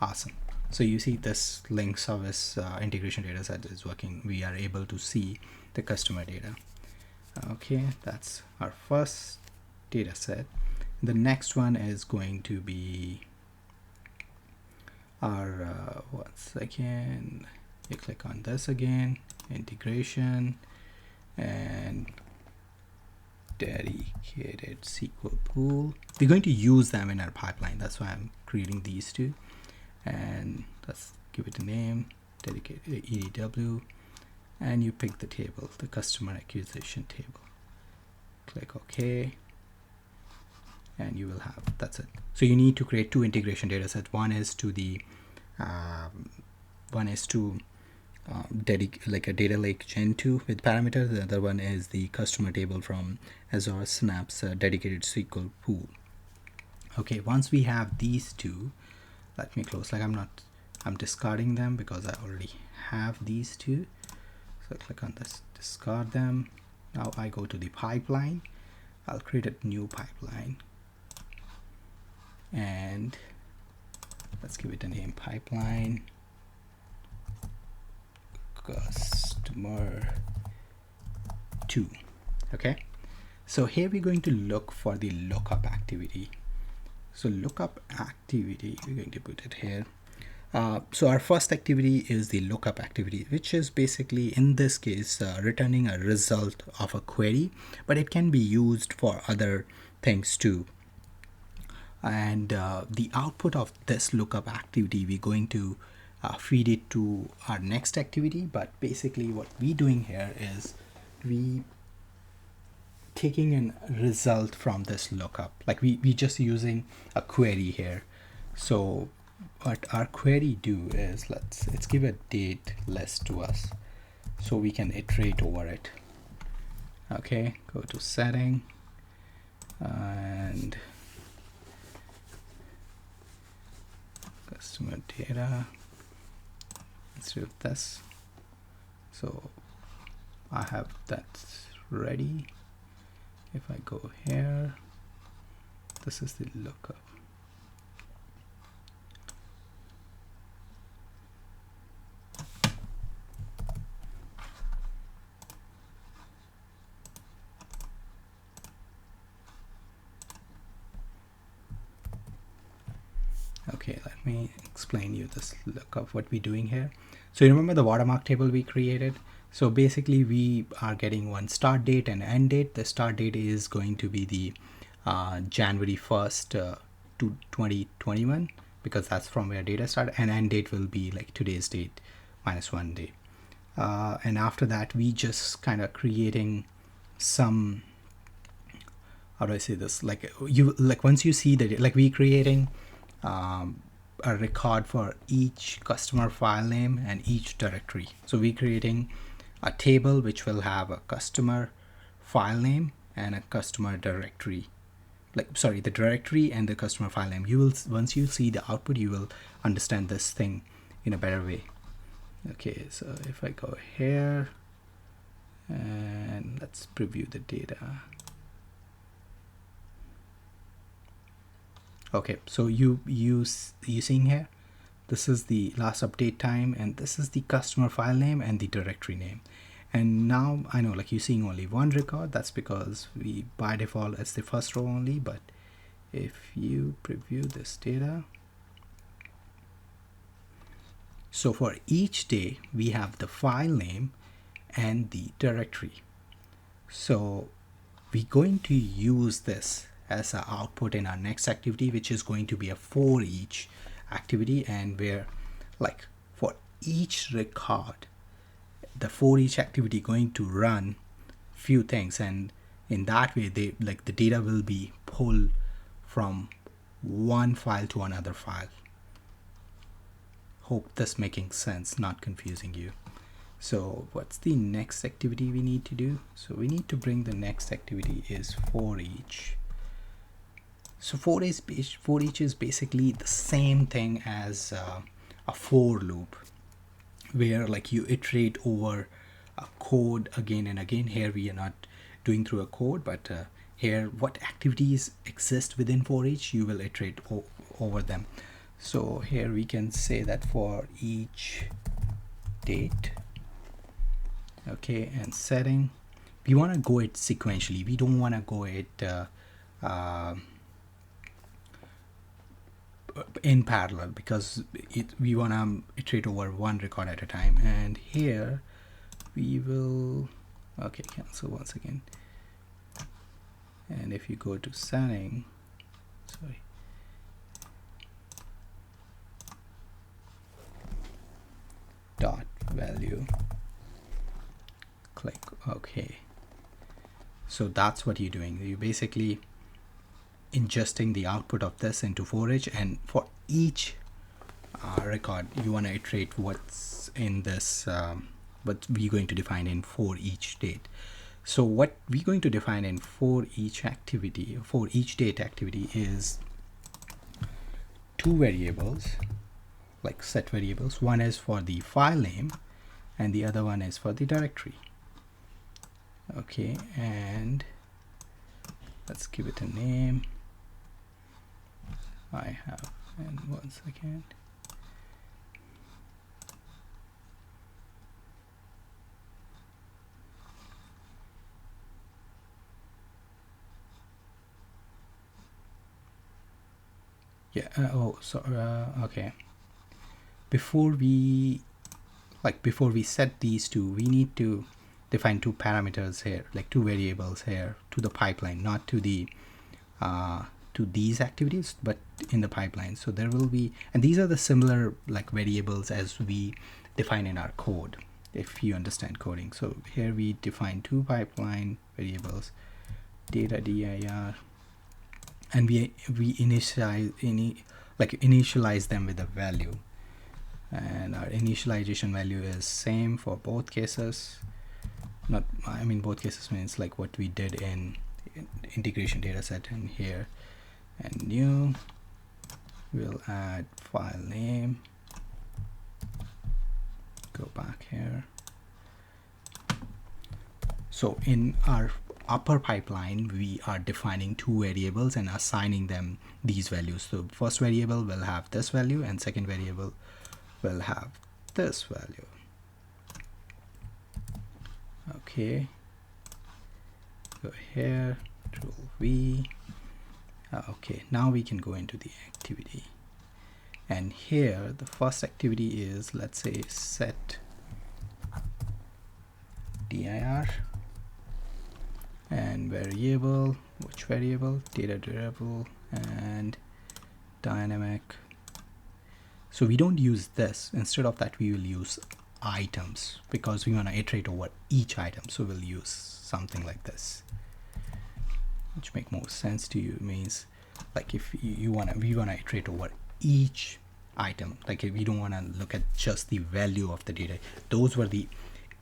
Awesome. So you see this link service integration dataset is working. We are able to see the customer data. Okay, that's our first dataset. The next one is going to be our once again, you click on this again, integration and dedicated SQL pool. We're going to use them in our pipeline, that's why I'm creating these two. And let's give it a name, dedicated EDW, and you pick the table, the customer acquisition table. Click OK, and you will have, that's it. So you need to create two integration data sets. One is to the like a data lake gen 2 with parameters. The other one is the customer table from Azure Synapse dedicated SQL pool. Okay, once we have these two, let me close, like I'm discarding them because I already have these two. So click on this, discard them. Now I go to the pipeline. I'll create a new pipeline and let's give it a name, pipeline customer 2. Okay, so here we're going to look for the lookup activity. So lookup activity, we're going to put it here. So our first activity is the lookup activity, which is basically in this case returning a result of a query, but it can be used for other things too. And the output of this lookup activity, we're going to feed it to our next activity. But basically what we're doing here is we taking a result from this lookup, like we just using a query here. So what our query do is let's give a date list to us so we can iterate over it. Okay, go to setting and customer data. Let's do this. So I have that ready. If I go here, this is the lookup. Okay, let me explain you this lookup, what we're doing here. So you remember the watermark table we created? So basically we are getting one start date and end date. The start date is going to be the January 1st to 2021, because that's from where data started, and end date will be like today's date minus 1 day. And after that we just kind of creating some, how do I say this, like once you see that, like we creating a record for each customer file name and each directory. So we're creating a table which will have a customer file name and a customer directory, like sorry, the directory and the customer file name. You will, once you see the output, you will understand this thing in a better way. Okay, so if I go here and let's preview the data. Okay, so you seeing here, this is the last update time and this is the customer file name and the directory name. And now I know like you're seeing only one record. That's because we by default it's the first row only. But if you preview this data, so for each day we have the file name and the directory. So we're going to use this as an output in our next activity, which is going to be a for each activity, and where like for each record the for each activity going to run few things, and in that way they like the data will be pulled from one file to another file. Hope this making sense, not confusing you. So what's the next activity we need to do? So we need to bring the next activity is for each. So for each is basically the same thing as a for loop, where like you iterate over a code again and again. Here we are not doing through a code, but here what activities exist within for each, you will iterate over them. So here we can say that for each date, okay, and setting, we want to go it sequentially. We don't want to go it in parallel, because we want to iterate over one record at a time. And here we will, okay, cancel once again. And if you go to setting, sorry, dot value, click OK. So that's what you're doing. You basically ingesting the output of this into for each, and for each record you want to iterate what's in this, what we're going to define in for each date. So what we're going to define in for each activity, for each date activity, is two variables, like set variables. One is for the file name and the other one is for the directory. Okay, and let's give it a name. I have, and 1 second. Yeah, okay. Before we set these two, we need to define two parameters here, like two variables here to the pipeline, not to the to these activities, but in the pipeline. So there will be, and these are the similar like variables as we define in our code, if you understand coding. So here we define two pipeline variables, data dir, and we initialize them with a value, and our initialization value is same for both cases. Not, I mean, both cases means like what we did in integration dataset. And here, and new, we'll add file name, go back here. So in our upper pipeline, we are defining two variables and assigning them these values. So first variable will have this value and second variable will have this value. Okay, go here, Control V. Okay, now we can go into the activity, and here the first activity is, let's say, set dir, and variable, which variable? Data durable and dynamic. So we don't use this. Instead of that, we will use items, because we want to iterate over each item. So we'll use something like this, which make more sense to you. Means like if we want to iterate over each item, like if we don't want to look at just the value of the data. Those were the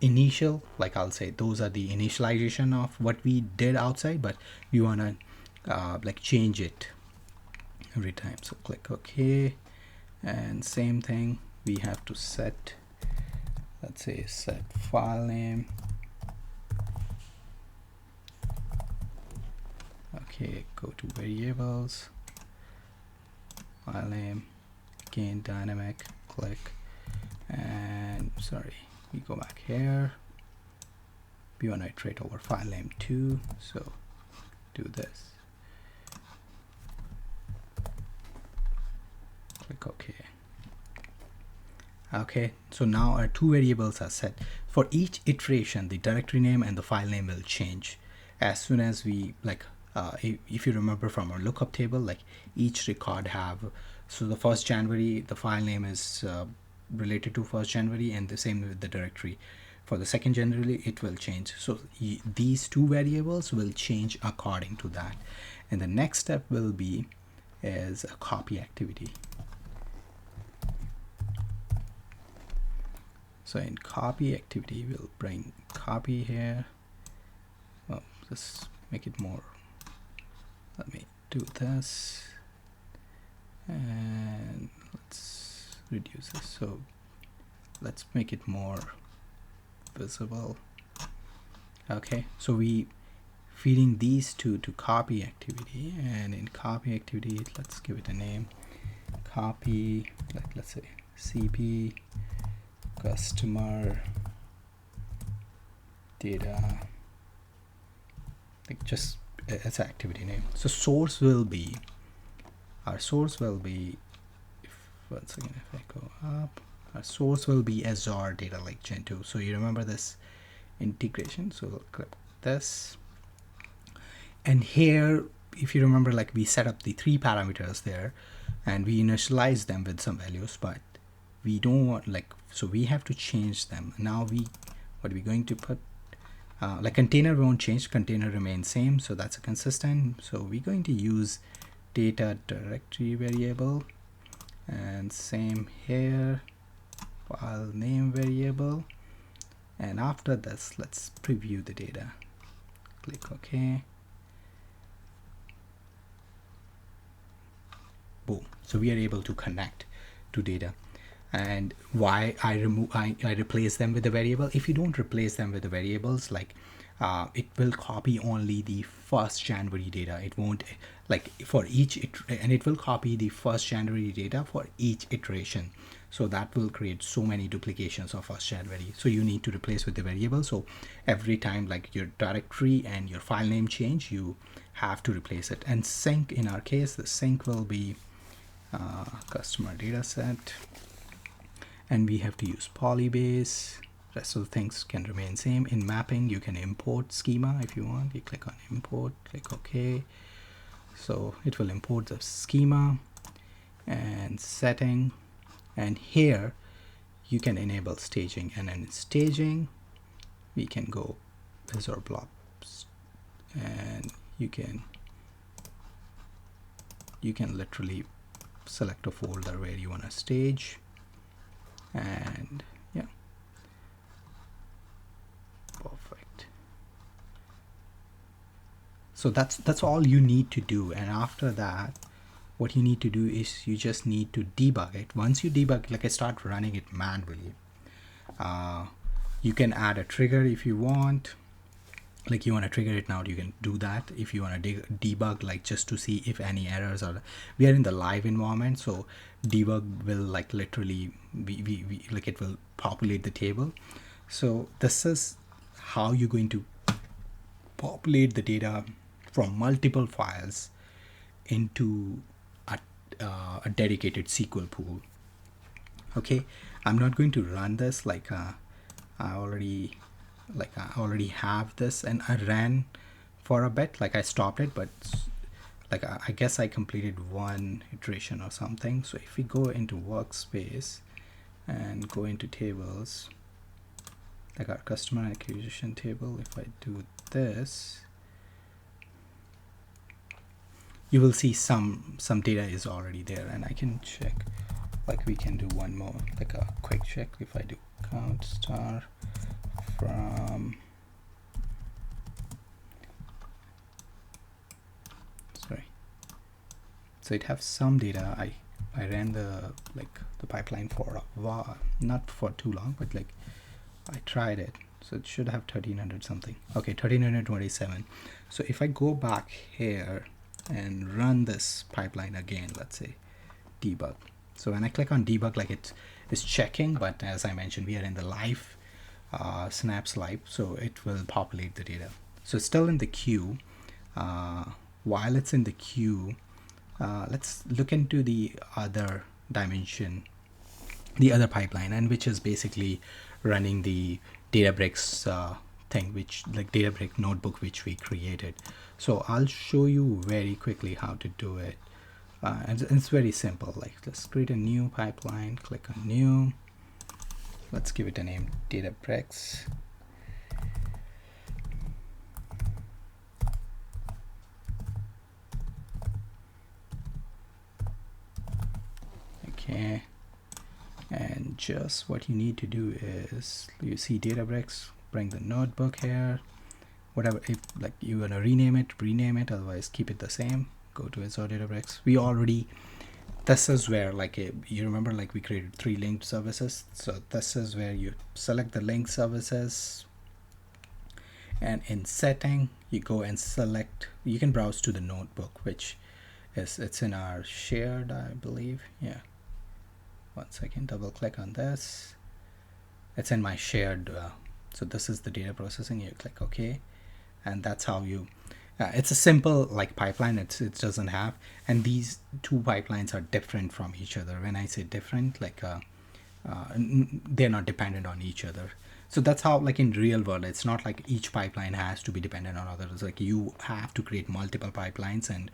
initial, like I'll say, those are the initialization of what we did outside, but we want to like change it every time. So click OK, and same thing, we have to set, let's say, set file name. Okay, go to variables, file name, again dynamic, click, and sorry, we go back here, we want to iterate over file name 2, so do this, click OK. Okay, so now our two variables are set. For each iteration, the directory name and the file name will change as soon as we, like, if you remember from our lookup table, like each record have, so the 1st January, the file name is related to 1st January, and the same with the directory. For the 2nd January, it will change. So these two variables will change according to that. And the next step will be is a copy activity. So in copy activity, we'll bring copy here. Well, just make it more. Let me do this. And let's reduce this. So let's make it more visible. Okay, so we feeding these two to copy activity, and in copy activity, let's give it a name. Copy, like let's say CP customer data, like just it's an activity name. So source will be, our source will be, once again if I go up, our source will be Azure Data Lake Gen 2. So you remember this integration, so we'll click this, and here if you remember, like we set up the 3 parameters there and we initialize them with some values, but we don't want, like, so we have to change them. Now what are we going to put, like container won't change, container remains same, so that's a consistent. So we're going to use data directory variable, and same here, file name variable, and after this let's preview the data, click OK. Boom, so we are able to connect to data. And why I replace them with the variable? If you don't replace them with the variables, like it will copy only the 1st January data. It won't, like for each and it will copy the 1st January data for each iteration. So that will create so many duplications of 1st January. So you need to replace with the variable. So every time like your directory and your file name change, you have to replace it. And sync, in our case, the sync will be customer dataset. And we have to use PolyBase. Rest of the things can remain same. In mapping, you can import schema if you want. You click on import, click OK. So it will import the schema and setting. And here you can enable staging. And in staging, we can go Azure Blob, and you can literally select a folder where you want to stage. And yeah, perfect. So that's all you need to do. And after that, what you need to do is you just need to debug it. Once you debug, like I start running it manually, you can add a trigger if you want. Like you want to trigger it now, you can do that. If you want to debug, like just to see if any errors are, we are in the live environment, so debug will like literally we like it will populate the table. So this is how you're going to populate the data from multiple files into a dedicated SQL pool. Okay, I'm not going to run this, like I already have this, and I ran for a bit, like I stopped it, but like I guess I completed one iteration or something. So if we go into Workspace and go into tables, like our customer acquisition table, if I do this, you will see some data is already there, and I can check, like we can do one more, like a quick check. If I do count star from, sorry, so it has some data. I ran the pipeline for a while, not for too long, but like I tried it, so it should have 1300 something. Okay, 1327. So if I go back here and run this pipeline again, let's say debug. So when I click on debug, like it's checking, but as I mentioned, we are in the live Synapse Live, so it will populate the data. So it's still in the queue. While it's in the queue, let's look into the other dimension, the other pipeline, and which is basically running the Databricks thing, which like Databricks notebook which we created. So I'll show you very quickly how to do it. And it's very simple. Like, let's create a new pipeline, click on new, let's give it a name, Databricks. Okay, and just what you need to do is, you see Databricks, bring the notebook here, whatever, if like you want to rename it, otherwise keep it the same. Go to Azure Databricks. We already, this is where like you remember, like we created 3 linked services. So this is where you select the linked services, and in setting you go and select, you can browse to the notebook, which is, it's in our shared, I believe. Yeah, one second, double click on this, it's in my shared. So this is the data processing. You click OK, and that's how you it's a simple like pipeline. It doesn't have, and these 2 pipelines are different from each other. When I say different, like they're not dependent on each other. So that's how, like in real world, it's not like each pipeline has to be dependent on others. Like you have to create multiple pipelines, and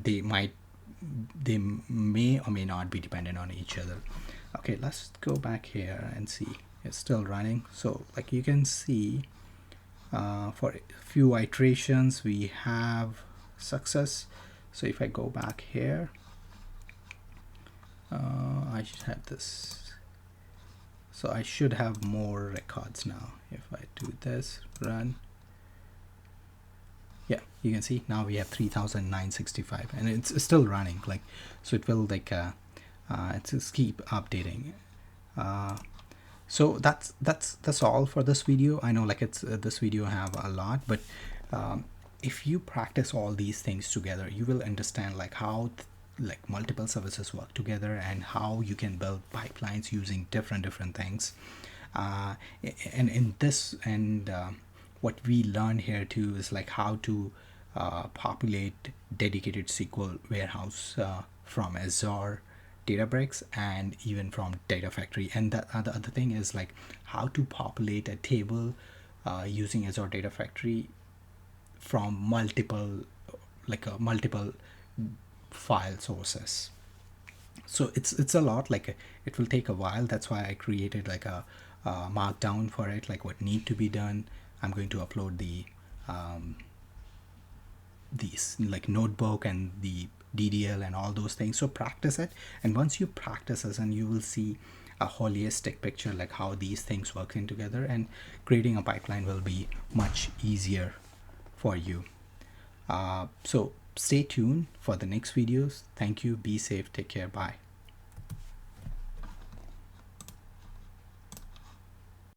they may or may not be dependent on each other. Okay, let's go back here and see. It's still running. So like you can see, for a few iterations we have success. So if I go back here, I should have this. So I should have more records now. If I do this, run, yeah, you can see now we have 3,965, and it's still running. Like, so it will like it's just keep updating. So that's all for this video. I know like it's this video have a lot, but if you practice all these things together, you will understand like how like multiple services work together, and how you can build pipelines using different things. And in this, and what we learned here too is like how to populate dedicated SQL warehouse from Azure Databricks and even from Data Factory. And the other thing is like how to populate a table using Azure Data Factory from multiple file sources. So it's a lot, like it will take a while. That's why I created like a markdown for it, like what need to be done. I'm going to upload the these like notebook and the DDL and all those things. So practice it, and once you practice this, and you will see a holistic picture like how these things work in together, and creating a pipeline will be much easier for you. So stay tuned for the next videos. Thank you, be safe, take care, bye.